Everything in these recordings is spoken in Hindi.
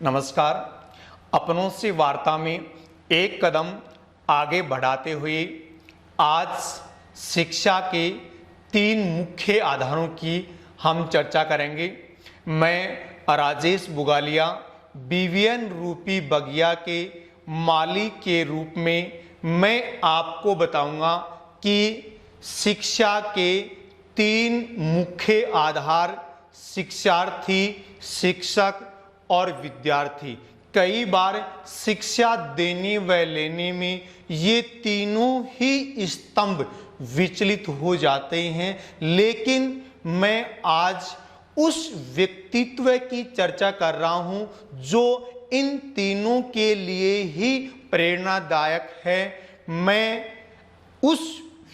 नमस्कार। अपनों से वार्ता में एक कदम आगे बढ़ाते हुए आज शिक्षा के 3 मुख्य आधारों की हम चर्चा करेंगे। मैं राजेश बुगालिया बीवीएन रूपी बगिया के मालिक के रूप में मैं आपको बताऊंगा कि शिक्षा के 3 मुख्य आधार शिक्षार्थी, शिक्षक और विद्यार्थी। कई बार शिक्षा देने व लेने में ये तीनों ही स्तंभ विचलित हो जाते हैं, लेकिन मैं आज उस व्यक्तित्व की चर्चा कर रहा हूं जो इन तीनों के लिए ही प्रेरणादायक है। मैं उस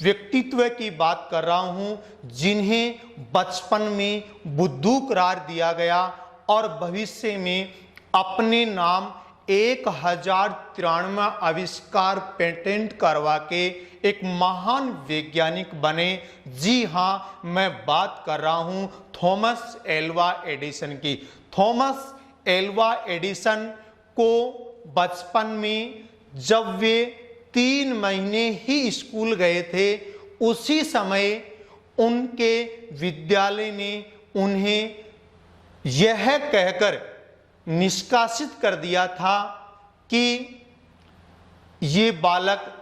व्यक्तित्व की बात कर रहा हूं जिन्हें बचपन में बुद्धू करार दिया गया और भविष्य में अपने नाम 1093 आविष्कार पेटेंट करवा के एक महान वैज्ञानिक बने। जी हाँ, मैं बात कर रहा हूं थॉमस एल्वा एडिसन की। थॉमस एल्वा एडिसन को बचपन में जब वे 3 महीने ही स्कूल गए थे, उसी समय उनके विद्यालय ने उन्हें यह कहकर निष्कासित कर दिया था कि ये बालक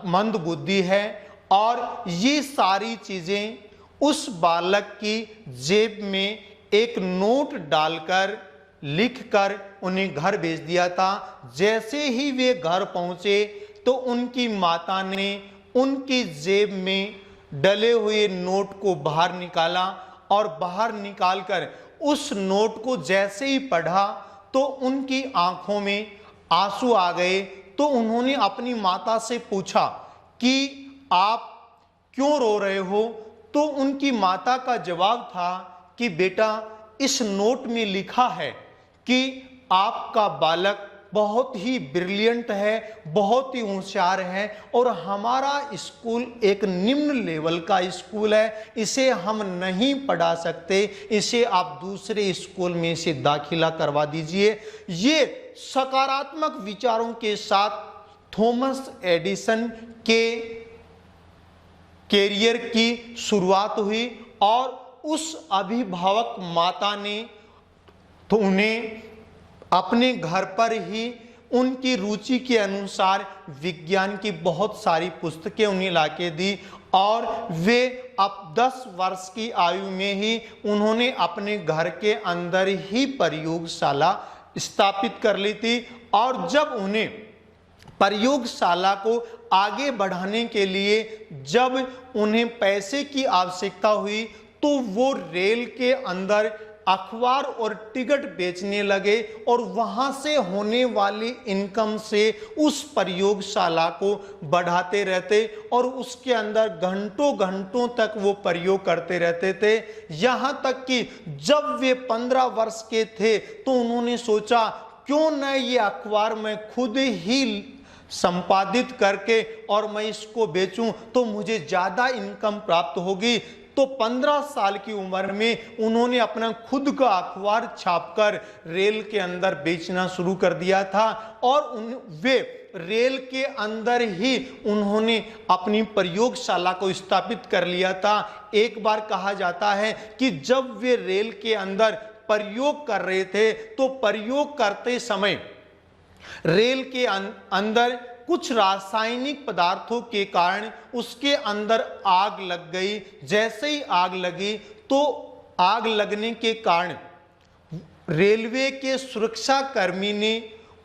मंद बुद्धि है और ये सारी चीजें उस बालक की जेब में एक नोट डालकर लिखकर उन्हें घर भेज दिया था। जैसे ही वे घर पहुंचे तो उनकी माता ने उनकी जेब में डले हुए नोट को बाहर निकाला और बाहर निकालकर उस नोट को जैसे ही पढ़ा तो उनकी आंखों में आंसू आ गए। तो उन्होंने अपनी माता से पूछा कि आप क्यों रो रहे हो? तो उनकी माता का जवाब था कि बेटा, इस नोट में लिखा है कि आपका बालक बहुत ही ब्रिलियंट है, बहुत ही होशियार है और हमारा स्कूल एक निम्न लेवल का स्कूल है, इसे हम नहीं पढ़ा सकते, इसे आप दूसरे स्कूल में से दाखिला करवा दीजिए। ये सकारात्मक विचारों के साथ थॉमस एडिसन के कैरियर की शुरुआत हुई और उस अभिभावक माता ने तो उन्हें अपने घर पर ही उनकी रुचि के अनुसार विज्ञान की बहुत सारी पुस्तकें उन्हें लाके दी और वे अब 10 वर्ष की आयु में ही उन्होंने अपने घर के अंदर ही प्रयोगशाला स्थापित कर ली थी। और जब उन्हें प्रयोगशाला को आगे बढ़ाने के लिए जब उन्हें पैसे की आवश्यकता हुई तो वो रेल के अंदर अखबार और टिकट बेचने लगे और वहां से होने वाली इनकम से उस प्रयोगशाला को बढ़ाते रहते और उसके अंदर घंटों घंटों तक वो प्रयोग करते रहते थे। यहां तक कि जब वे 15 वर्ष के थे तो उन्होंने सोचा क्यों न ये अखबार मैं खुद ही संपादित करके और मैं इसको बेचूं तो मुझे ज्यादा इनकम प्राप्त होगी। तो 15 साल की उम्र में उन्होंने अपना खुद का अखबार छापकर रेल के अंदर बेचना शुरू कर दिया था और वे रेल के अंदर ही उन्होंने अपनी प्रयोगशाला को स्थापित कर लिया था। एक बार कहा जाता है कि जब वे रेल के अंदर प्रयोग कर रहे थे तो प्रयोग करते समय रेल के अंदर कुछ रासायनिक पदार्थों के कारण उसके अंदर आग लग गई। जैसे ही आग लगी तो आग लगने के कारण रेलवे के सुरक्षा कर्मी ने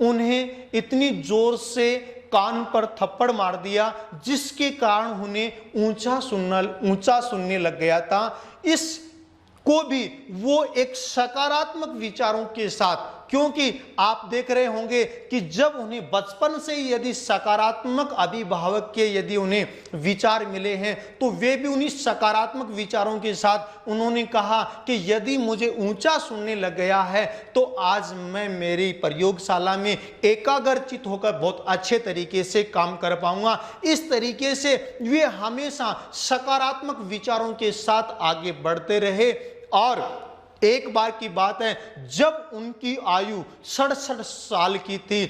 उन्हें इतनी जोर से कान पर थप्पड़ मार दिया जिसके कारण उन्हें ऊंचा सुनने लग गया था। इस को भी वो एक सकारात्मक विचारों के साथ, क्योंकि आप देख रहे होंगे कि जब उन्हें बचपन से ही यदि सकारात्मक अभिभावक के यदि उन्हें विचार मिले हैं तो वे भी उन्हीं सकारात्मक विचारों के साथ उन्होंने कहा कि यदि मुझे ऊंचा सुनने लग गया है तो आज मैं मेरी प्रयोगशाला में एकाग्रचित होकर बहुत अच्छे तरीके से काम कर पाऊंगा। इस तरीके से वे हमेशा सकारात्मक विचारों के साथ आगे बढ़ते रहे और एक बार की बात है जब उनकी आयु 67 साल की थी,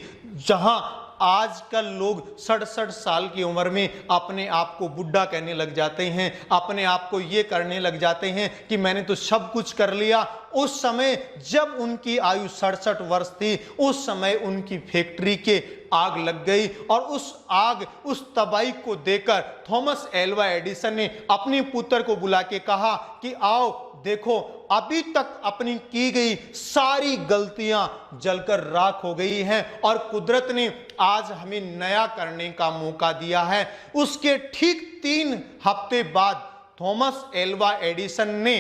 जहां आजकल लोग 67 साल की उम्र में अपने आप को बुढ़ा कहने लग जाते हैं, अपने आप को ये करने लग जाते हैं कि मैंने तो सब कुछ कर लिया। उस समय जब उनकी आयु 67 वर्ष थी, उस समय उनकी फैक्ट्री के आग लग गई और उस तबाही को देखकर थॉमस एल्वा एडिसन ने अपने पुत्र को बुला के कहा कि आओ देखो, अभी तक अपनी की गई सारी गलतियां जलकर राख हो गई हैं और कुदरत ने आज हमें नया करने का मौका दिया है। उसके ठीक 3 हफ्ते बाद थॉमस एल्वा एडिसन ने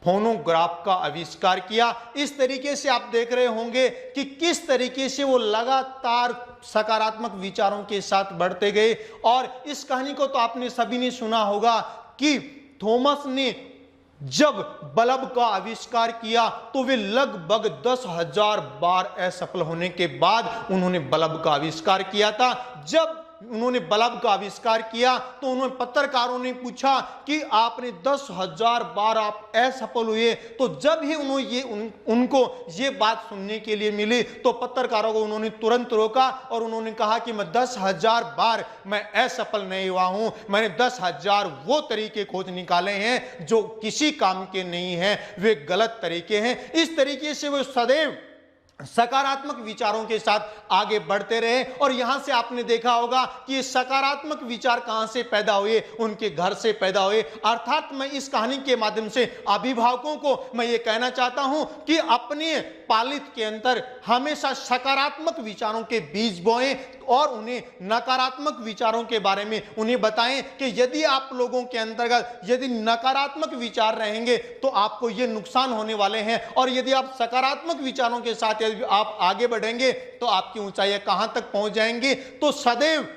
फोनोग्राफ का आविष्कार किया। इस तरीके से आप देख रहे होंगे कि किस तरीके से वो लगातार सकारात्मक विचारों के साथ बढ़ते गए। और इस कहानी को तो आपने सभी ने सुना होगा कि थॉमस ने जब बल्ब का आविष्कार किया तो वे लगभग 10,000 बार असफल होने के बाद उन्होंने बल्ब का आविष्कार किया था। जब उन्होंने बल्ब का आविष्कार किया तो उन्होंने पत्रकारों ने पूछा कि आपने 10,000 बार आप असफल हुए। तो जब ही उनको ये बात सुनने के लिए मिली तो पत्रकारों को उन्होंने तुरंत रोका और उन्होंने कहा कि मैं 10,000 बार मैं असफल नहीं हुआ हूं, मैंने 10,000 वो तरीके खोज निकाले हैं जो किसी काम के नहीं हैं, वे गलत तरीके हैं। इस तरीके से वो सदैव सकारात्मक विचारों के साथ आगे बढ़ते रहे। और यहां से आपने देखा होगा कि ये सकारात्मक विचार कहां से पैदा हुए, उनके घर से पैदा हुए। अर्थात मैं इस कहानी के माध्यम से अभिभावकों को मैं ये कहना चाहता हूं कि अपने पालित के अंदर हमेशा सकारात्मक विचारों के बीज बोएं और उन्हें नकारात्मक विचारों के बारे में उन्हें बताएं कि यदि आप लोगों के अंतर्गत यदि नकारात्मक विचार रहेंगे तो आपको ये नुकसान होने वाले हैं, और यदि आप सकारात्मक विचारों के साथ यदि आप आगे बढ़ेंगे तो आपकी ऊंचाइयां कहां तक पहुंच जाएंगी। तो सदैव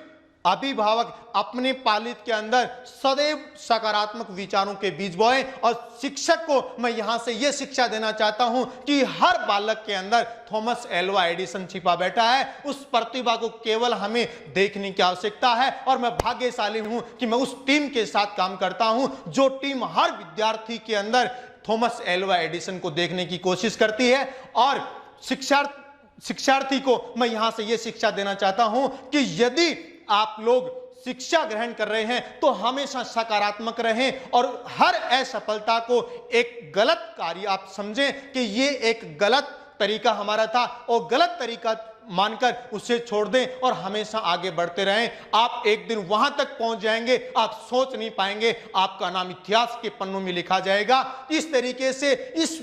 अभिभावक अपने पालित के अंदर सदैव सकारात्मक विचारों के बीज बोएं। और शिक्षक को मैं यहां से यह शिक्षा देना चाहता हूं कि हर बालक के अंदर थॉमस एल्वा एडिसन छिपा बैठा है। उस प्रतिभा को केवल हमें देखने की आवश्यकता है। और मैं भाग्यशाली हूं कि मैं उस टीम के साथ काम करता हूं जो टीम हर विद्यार्थी के अंदर थॉमस एल्वा एडिसन को देखने की कोशिश करती है। और शिक्षार्थी को मैं यहां से यह शिक्षा देना चाहता हूं कि यदि आप लोग शिक्षा ग्रहण कर रहे हैं तो हमेशा सकारात्मक रहें और हर असफलता को एक गलत कार्य आप समझें कि ये एक गलत तरीका हमारा था और गलत तरीका मानकर उसे छोड़ दें और हमेशा आगे बढ़ते रहें। आप एक दिन वहां तक पहुंच जाएंगे, आप सोच नहीं पाएंगे, आपका नाम इतिहास के पन्नों में लिखा जाएगा। इस तरीके से इस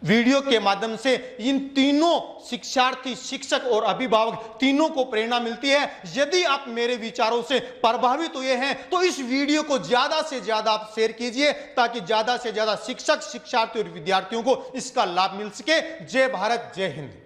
वीडियो के माध्यम से इन तीनों शिक्षार्थी, शिक्षक और अभिभावक तीनों को प्रेरणा मिलती है। यदि आप मेरे विचारों से प्रभावित हुए हैं तो इस वीडियो को ज्यादा से ज्यादा आप शेयर कीजिए ताकि ज्यादा से ज्यादा शिक्षक, शिक्षार्थी और विद्यार्थियों को इसका लाभ मिल सके। जय भारत, जय हिंद।